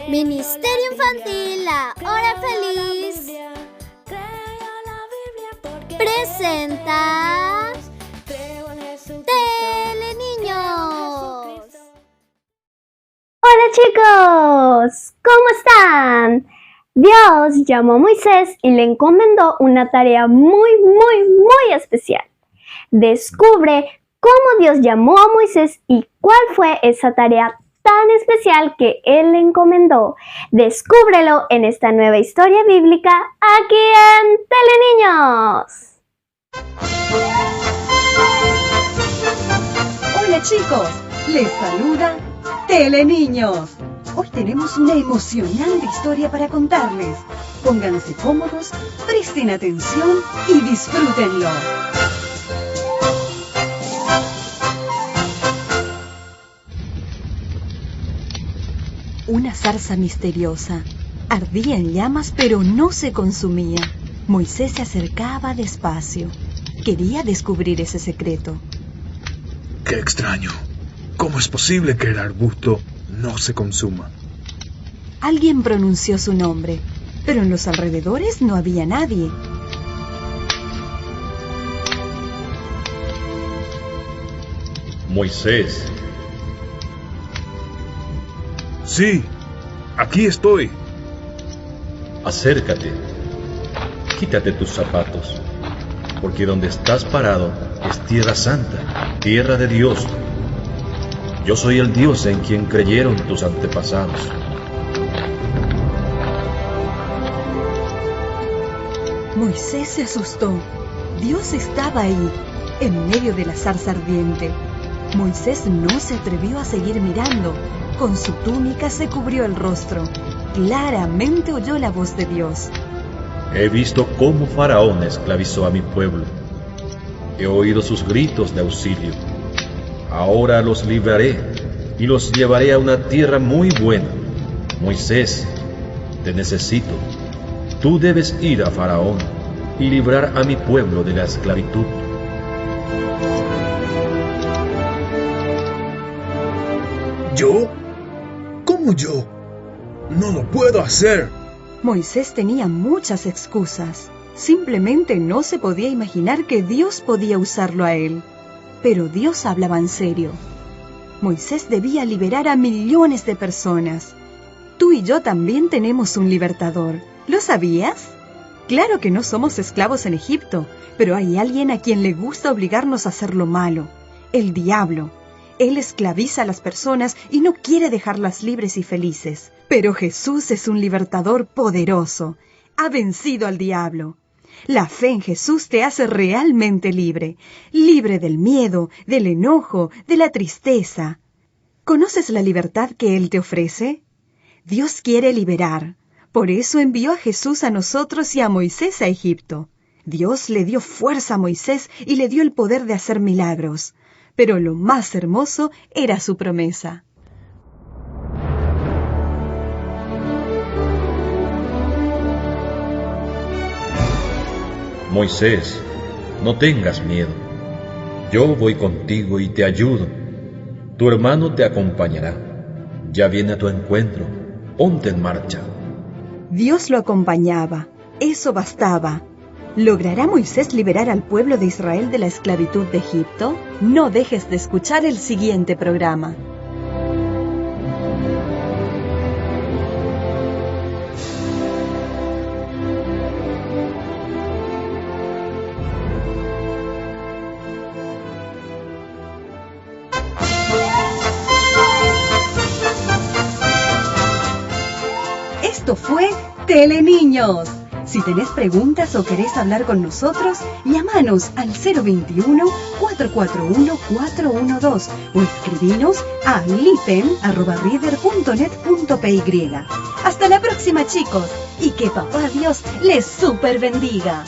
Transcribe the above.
Ministerio Infantil La Hora Feliz presenta Teleniños. Hola chicos, ¿cómo están? Dios llamó a Moisés y le encomendó una tarea muy especial. Descubre cómo Dios llamó a Moisés y cuál fue esa tarea tan especial que Él le encomendó. Descúbrelo en esta nueva historia bíblica aquí en Teleniños. Hola chicos, les saluda Teleniños. Hoy tenemos una emocionante historia para contarles. Pónganse cómodos, presten atención y disfrútenlo. Una zarza misteriosa. Ardía en llamas, pero no se consumía. Moisés se acercaba despacio. Quería descubrir ese secreto. ¡Qué extraño! ¿Cómo es posible que el arbusto no se consuma? Alguien pronunció su nombre, pero en los alrededores no había nadie. Moisés. Sí, aquí estoy. Acércate. Quítate tus zapatos, porque donde estás parado es tierra santa, tierra de Dios. Yo soy el Dios en quien creyeron tus antepasados. Moisés se asustó. Dios estaba ahí, en medio de la zarza ardiente. Moisés no se atrevió a seguir mirando. Con su túnica se cubrió el rostro. Claramente oyó la voz de Dios. He visto cómo Faraón esclavizó a mi pueblo. He oído sus gritos de auxilio. Ahora los libraré y los llevaré a una tierra muy buena. Moisés, te necesito. Tú debes ir a Faraón y librar a mi pueblo de la esclavitud. ¿Yo? ¿Cómo yo? No lo puedo hacer. Moisés tenía muchas excusas. Simplemente no se podía imaginar que Dios podía usarlo a él. Pero Dios hablaba en serio. Moisés debía liberar a millones de personas. Tú y yo también tenemos un libertador. ¿Lo sabías? Claro que no somos esclavos en Egipto, pero hay alguien a quien le gusta obligarnos a hacer lo malo, el diablo. Él esclaviza a las personas y no quiere dejarlas libres y felices. Pero Jesús es un libertador poderoso. Ha vencido al diablo. La fe en Jesús te hace realmente libre. Libre del miedo, del enojo, de la tristeza. ¿Conoces la libertad que Él te ofrece? Dios quiere liberar. Por eso envió a Jesús a nosotros y a Moisés a Egipto. Dios le dio fuerza a Moisés y le dio el poder de hacer milagros. Pero lo más hermoso era su promesa. Moisés, no tengas miedo. Yo voy contigo y te ayudo. Tu hermano te acompañará. Ya viene a tu encuentro. Ponte en marcha. Dios lo acompañaba. Eso bastaba. ¿Logrará Moisés liberar al pueblo de Israel de la esclavitud de Egipto? No dejes de escuchar el siguiente programa. Esto fue Teleniños. Si tenés preguntas o querés hablar con nosotros, llámanos al 021-441-412 o escribinos a lipen@reader.net.py. Hasta la próxima, chicos, y que Papá Dios les super bendiga.